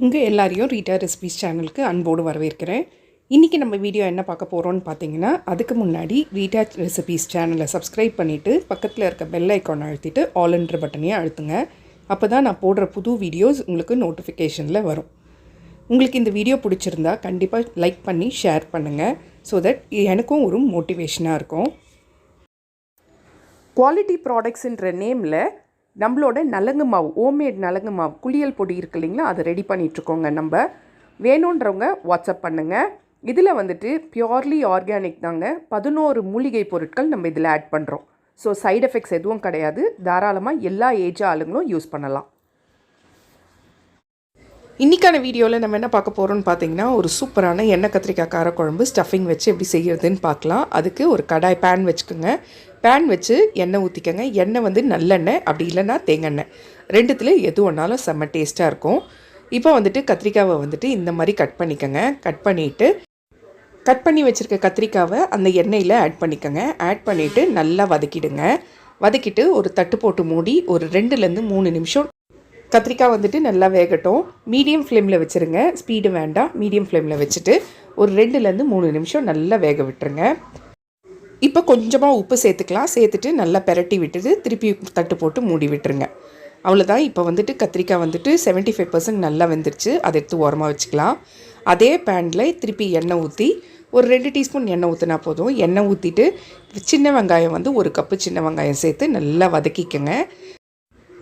உங்கள் எல்லாரையும் Rita recipes சேனலுக்கு அன்போடு வரவேற்கிறேன். இன்றைக்கி நம்ம வீடியோ என்ன பார்க்க போகிறோன்னு பார்த்தீங்கன்னா, அதுக்கு முன்னாடி ரீட்டா ரெசிபீஸ் சேனலை சப்ஸ்கிரைப் பண்ணிவிட்டு பக்கத்தில் இருக்க பெல் ஐக்கானை அழுத்திட்டு ஆல்ன்ற பட்டனையும் அழுத்துங்க. அப்போ தான் நான் போடுற புது வீடியோஸ் உங்களுக்கு நோட்டிஃபிகேஷனில் வரும். உங்களுக்கு இந்த வீடியோ பிடிச்சிருந்தா கண்டிப்பாக லைக் பண்ணி ஷேர் பண்ணுங்கள். ஸோ தட் எனக்கும் ஒரு மோட்டிவேஷனாக இருக்கும். குவாலிட்டி ப்ராடக்ட்ஸுன்ற நேமில் நம்மளோட நலங்கு மாவு, ஹோம்மேட் நலங்கு மாவு குளியல் பொடி இருக்கு இல்லைங்களா, அதை ரெடி பண்ணிகிட்ருக்கோங்க. நம்ம வேணுன்றவங்க வாட்ஸ்அப் பண்ணுங்கள். இதில் வந்துட்டு பியோர்லி ஆர்கானிக் தாங்க. 11 மூலிகை பொருட்கள் நம்ம இதில் ஆட் பண்ணுறோம். ஸோ சைட் எஃபெக்ட்ஸ் எதுவும் கிடையாது. தாராளமாக எல்லா ஏஜ் ஆளுங்களும் யூஸ் பண்ணலாம். இன்றைக்கான வீடியோவில் நம்ம என்ன பார்க்க போகிறோம்னு பார்த்தீங்கன்னா, ஒரு சூப்பரான எண்ணெய் கத்திரிக்காய் காரக்குழம்பு ஸ்டஃபிங் வச்சு எப்படி செய்கிறதுன்னு பார்க்கலாம். அதுக்கு ஒரு கடாய் பேன் வச்சுக்கோங்க. பேன் வச்சு எண்ணெய் ஊற்றிக்கோங்க. எண்ணெய் வந்து நல்லெண்ணெய், அப்படி இல்லைன்னா தேங்காய், ரெண்டுத்தில் எது ஒன்றாலும் செம்ம டேஸ்ட்டாக இருக்கும். இப்போ வந்துட்டு கத்திரிக்காவை வந்துட்டு இந்த மாதிரி கட் பண்ணிக்கோங்க. கட் பண்ணி வச்சுருக்க கத்திரிக்காவை அந்த எண்ணெயில் ஆட் பண்ணிக்கோங்க. ஆட் பண்ணிவிட்டு நல்லா வதக்கிடுங்க. வதக்கிட்டு ஒரு தட்டு போட்டு மூடி ஒரு 2லேருந்து 3 நிமிஷம் கத்திரிக்காய் வந்துட்டு நல்லா வேகட்டும். மீடியம் ஃப்ளேமில் வச்சுருங்க, ஸ்பீடு வேண்டாம். மீடியம் ஃப்ளேமில் வச்சுட்டு ஒரு 2லேருந்து 3 நிமிஷம் நல்லா வேக விட்டுருங்க. இப்போ கொஞ்சமாக உப்பு சேர்த்துக்கலாம். சேர்த்துட்டு நல்லா பெரட்டி விட்டுட்டு திருப்பி தட்டு போட்டு மூடி விட்டுருங்க. அவ்வளோதான். இப்போ வந்துட்டு கத்திரிக்காய் வந்துட்டு 75% நல்லா வெந்துருச்சு. அதை எடுத்து ஓரமாக வச்சுக்கலாம். அதே பேனில் திருப்பி எண்ணெய் ஊற்றி ஒரு 2 டீஸ்பூன் எண்ணெய் ஊற்றினா போதும். எண்ணெய் ஊற்றிட்டு சின்ன வெங்காயம் வந்து 1 கப்பு சின்ன வெங்காயம் சேர்த்து நல்லா வதக்கிக்கங்க.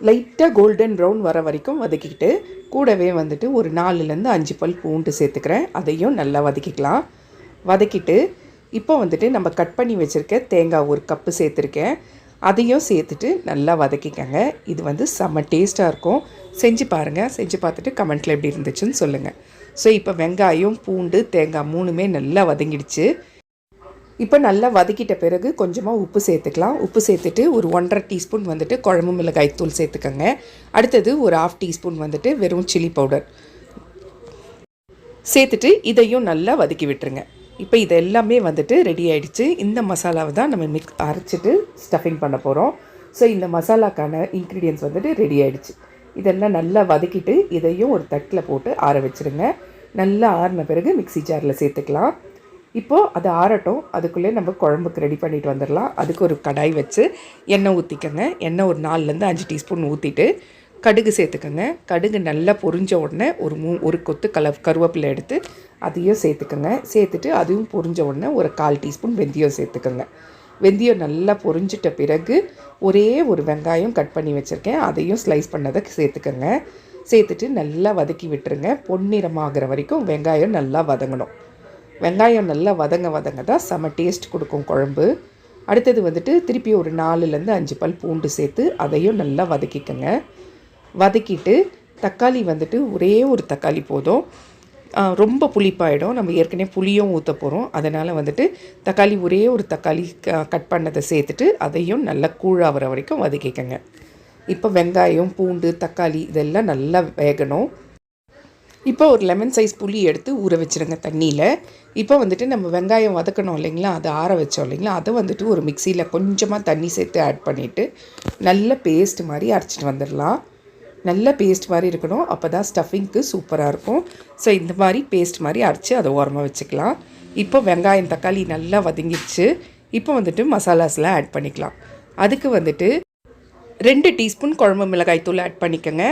லைட்டாக கோல்டன் ப்ரௌன் வர வரைக்கும் வதக்கிக்கிட்டு கூடவே வந்துட்டு ஒரு 4லேருந்து 5 பல் பூண்டு சேர்த்துக்கிறேன். அதையும் நல்லா வதக்கிக்கலாம். வதக்கிட்டு இப்போ வந்துட்டு நம்ம கட் பண்ணி வச்சுருக்க தேங்காய் 1 கப்பு சேர்த்துருக்கேன். அதையும் சேர்த்துட்டு நல்லா வதக்கிக்கங்க. இது வந்து செம்ம டேஸ்ட்டாக இருக்கும். செஞ்சு பாருங்கள். செஞ்சு பார்த்துட்டு கமெண்ட்டில் எப்படி இருந்துச்சுன்னு சொல்லுங்கள். ஸோ இப்போ வெங்காயம், பூண்டு, தேங்காய் 3மே நல்லா வதங்கிடுச்சு. இப்போ நல்லா வதக்கிட்ட பிறகு கொஞ்சமாக உப்பு சேர்த்துக்கலாம். உப்பு சேர்த்துட்டு ஒரு 1½ டீஸ்பூன் வந்துட்டு குழம்பு மிளகாய் தூள் சேர்த்துக்கோங்க. அடுத்தது ஒரு 1/2 டீஸ்பூன் வந்துட்டு வெறும் சில்லி பவுடர் சேர்த்துட்டு இதையும் நல்லா வதக்கி விட்டுருங்க. இப்போ இது எல்லாமே வந்துட்டு ரெடி ஆகிடுச்சு. இந்த மசாலாவை தான் நம்ம அரைச்சிட்டு ஸ்டஃபிங் பண்ண போகிறோம். ஸோ இந்த மசாலாக்கான இன்க்ரீடியன்ட்ஸ் வந்துட்டு ரெடி ஆகிடுச்சு. இதெல்லாம் நல்லா வதக்கிட்டு இதையும் ஒரு தட்டில் போட்டு ஆற வச்சுருங்க. நல்லா ஆறின பிறகு மிக்ஸி ஜாரில் சேர்த்துக்கலாம். இப்போது அது ஆறட்டும். அதுக்குள்ளே நம்ம குழம்புக்கு ரெடி பண்ணிட்டு வந்துடலாம். அதுக்கு ஒரு கடாய் வச்சு எண்ணெய் ஊற்றிக்கோங்க. எண்ணெய் ஒரு 4லேருந்து 5 டீஸ்பூன் ஊற்றிட்டு கடுகு சேர்த்துக்கோங்க. கடுகு நல்லா பொரிஞ்ச உடனே ஒரு கொத்து கருவேப்பிலை எடுத்து அதையும் சேர்த்துக்கோங்க. சேர்த்துட்டு அதுவும் பொரிஞ்ச உடனே ஒரு 1/4 டீஸ்பூன் வெந்தயம் சேர்த்துக்கோங்க. வெந்தயம் நல்லா பொரிஞ்சிட்ட பிறகு ஒரே ஒரு வெங்காயம் கட் பண்ணி வச்சுருக்கேன். அதையும் ஸ்லைஸ் பண்ணதை சேர்த்துக்கோங்க. சேர்த்துட்டு நல்லா வதக்கி விட்டுருங்க. பொன்னிறமாகிற வரைக்கும் வெங்காயம் நல்லா வதங்கணும். வெங்காயம் நல்லா வதங்க தான் செம டேஸ்ட் கொடுக்கும் குழம்பு. அடுத்தது வந்துட்டு திருப்பி ஒரு 4லேருந்து 5 பல் பூண்டு சேர்த்து அதையும் நல்லா வதக்கிக்கோங்க. வதக்கிட்டு தக்காளி வந்துட்டு ஒரே ஒரு தக்காளி போதும். ரொம்ப புளிப்பாயிடும். நம்ம ஏற்கனவே புளியும் ஊற்ற போகிறோம். அதனால் வந்துட்டு தக்காளி ஒரே ஒரு தக்காளி கட் பண்ணதை சேர்த்துட்டு அதையும் நல்லா கூழாகிற வரைக்கும் வதக்கிக்கோங்க. இப்போ வெங்காயம், பூண்டு, தக்காளி இதெல்லாம் நல்லா வேகணும். இப்போ ஒரு லெமன் சைஸ் புளி எடுத்து ஊற வச்சுருங்க தண்ணியில். இப்போ வந்துட்டு நம்ம வெங்காயம் வதக்கணும் இல்லைங்களா, அதை ஆற வச்சோம் இல்லைங்களா, அதை வந்துட்டு ஒரு மிக்சியில் கொஞ்சமாக தண்ணி சேர்த்து ஆட் பண்ணிவிட்டு நல்ல பேஸ்ட் மாதிரி அரைச்சிட்டு வந்துடலாம். நல்ல பேஸ்ட் மாதிரி இருக்கணும். அப்போ தான் ஸ்டஃபிங்க்கு சூப்பராக இருக்கும். ஸோ இந்த மாதிரி பேஸ்ட் மாதிரி அரைச்சி அதை ஓரமாக வச்சுக்கலாம். இப்போ வெங்காயம், தக்காளி நல்லா வதங்கிடுச்சு. இப்போ வந்துட்டு மசாலாஸ்லாம் ஆட் பண்ணிக்கலாம். அதுக்கு வந்துட்டு 2 டீஸ்பூன் குழம்பு மிளகாய் தூள் ஆட் பண்ணிக்கோங்க.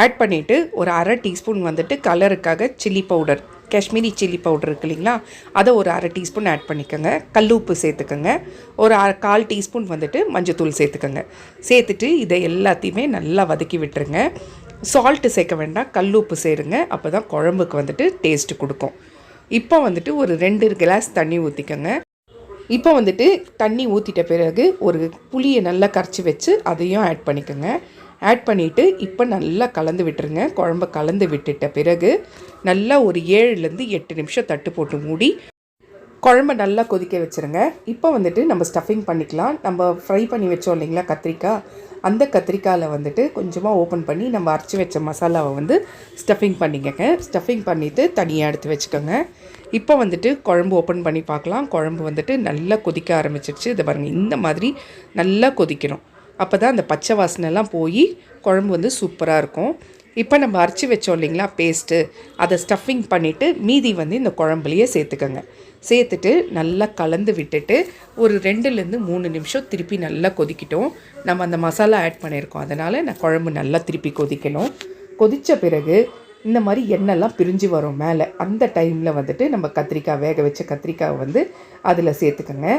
ஆட் பண்ணிவிட்டு ஒரு 1/2 டீஸ்பூன் வந்துட்டு கலருக்காக chilli powder, Kashmiri chilli powder இருக்கு இல்லைங்களா, அதை ஒரு 1/2 டீஸ்பூன் ஆட் பண்ணிக்கோங்க. கல் உப்பு சேர்த்துக்கோங்க. ஒரு 1/4 டீஸ்பூன் வந்துட்டு மஞ்சத்தூள் சேர்த்துக்கோங்க. சேர்த்துட்டு இதை எல்லாத்தையுமே நல்லா வதக்கி விட்டுருங்க. சால்ட்டு சேர்க்க வேண்டாம், கல் உப்பு சேருங்க. அப்போ தான் குழம்புக்கு வந்துட்டு டேஸ்ட்டு கொடுக்கும். இப்போ வந்துட்டு ஒரு 2 கிளாஸ் தண்ணி ஊற்றிக்கோங்க. இப்போ வந்துட்டு தண்ணி ஊற்றிட்ட பிறகு ஒரு புளியை நல்லா கரைச்சி வச்சு அதையும் ஆட் பண்ணிக்கோங்க. ஆட் பண்ணிவிட்டு இப்போ நல்லா கலந்து விட்டுருங்க. குழம்பு கலந்து விட்டுட்ட பிறகு நல்லா ஒரு 7லேருந்து 8 நிமிஷம் தட்டு போட்டு மூடி குழம்பு நல்லா கொதிக்க வச்சுருங்க. இப்போ வந்துட்டு நம்ம ஸ்டஃபிங் பண்ணிக்கலாம். நம்ம ஃப்ரை பண்ணி வச்சோம் இல்லைங்களா கத்திரிக்காய், அந்த கத்திரிக்காயில் வந்துட்டு கொஞ்சமாக ஓப்பன் பண்ணி நம்ம அரைச்சி வச்ச மசாலாவை வந்து ஸ்டஃபிங் பண்ணிக்கங்க. ஸ்டஃபிங் பண்ணிவிட்டு தனியாக எடுத்து வச்சுக்கோங்க. இப்போ வந்துட்டு குழம்பு ஓப்பன் பண்ணி பார்க்கலாம். குழம்பு வந்துட்டு நல்லா கொதிக்க ஆரம்பிச்சிடுச்சு. இதை பாருங்கள், இந்த மாதிரி நல்லா கொதிக்கணும். அப்போ தான் அந்த பச்சை வாசனைலாம் போய் குழம்பு வந்து சூப்பராக இருக்கும். இப்போ நம்ம அரைச்சி வச்சோம் இல்லைங்களா பேஸ்ட்டு, அதை ஸ்டஃபிங் பண்ணிவிட்டு மீதி வந்து இந்த குழம்புலையே சேர்த்துக்கோங்க. சேர்த்துட்டு நல்லா கலந்து விட்டுட்டு ஒரு 2லேருந்து 3 நிமிஷம் திருப்பி நல்லா கொதிக்கிட்டோம். நம்ம அந்த மசாலா ஆட் பண்ணியிருக்கோம், அதனால் நான் குழம்பு நல்லா திருப்பி கொதிக்கணும். கொதித்த பிறகு இந்த மாதிரி எண்ணெய்லாம் பிரிஞ்சு வரும் மேலே. அந்த டைமில் வந்துட்டு நம்ம கத்திரிக்காய், வேக வச்ச கத்திரிக்காய் வந்து அதில் சேர்த்துக்கோங்க.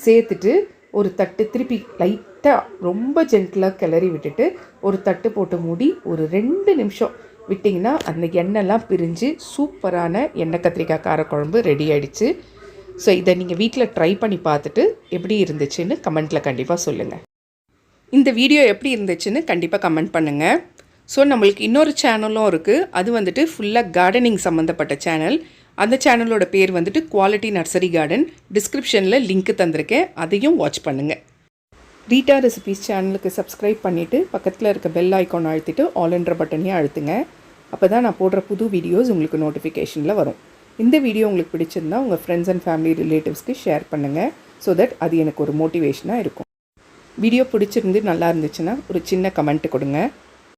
சேர்த்துட்டு ஒரு தட்டு திருப்பி லைட்டாக ரொம்ப ஜென்டிலாக கிளறி விட்டுட்டு ஒரு தட்டு போட்டு மூடி ஒரு 2 நிமிஷம் விட்டிங்கன்னா அந்த எண்ணெய்லாம் பிரிஞ்சு சூப்பரான எண்ணெய் கத்திரிக்காய் காரக்குழம்பு ரெடி ஆகிடுச்சு. ஸோ இதை நீங்கள் வீட்டில் ட்ரை பண்ணி பார்த்துட்டு எப்படி இருந்துச்சுன்னு கமெண்ட்டில் கண்டிப்பாக சொல்லுங்கள். இந்த வீடியோ எப்படி இருந்துச்சுன்னு கண்டிப்பாக கமெண்ட் பண்ணுங்கள். ஸோ நம்மளுக்கு இன்னொரு சேனலும் இருக்குது, அது வந்துட்டு ஃபுல்லாக கார்டனிங் சம்மந்தப்பட்ட சேனல். அந்த சேனலோட பேர் வந்துட்டு குவாலிட்டி நர்சரி கார்டன். டிஸ்கிரிப்ஷனில் லிங்க் தந்திருக்கேன், அதையும் வாட்ச் பண்ணுங்கள். ரீட்டா ரெசிபீஸ் சேனலுக்கு சப்ஸ்கிரைப் பண்ணிவிட்டு பக்கத்தில் இருக்க பெல் ஐக்கான் அழுத்திட்டு ஆல்ன்ற பட்டனையும் அழுத்துங்க. அப்போ தான் நான் போடுற புது வீடியோஸ் உங்களுக்கு நோட்டிஃபிகேஷனில் வரும். இந்த வீடியோ உங்களுக்கு பிடிச்சிருந்தா உங்கள் ஃப்ரெண்ட்ஸ் அண்ட் ஃபேமிலி ரிலேட்டிவ்ஸ்க்கு ஷேர் பண்ணுங்கள். ஸோ தட் அது எனக்கு ஒரு மோட்டிவேஷனாக இருக்கும். வீடியோ பிடிச்சிருந்து நல்லா இருந்துச்சுன்னா ஒரு சின்ன கமெண்ட் கொடுங்க.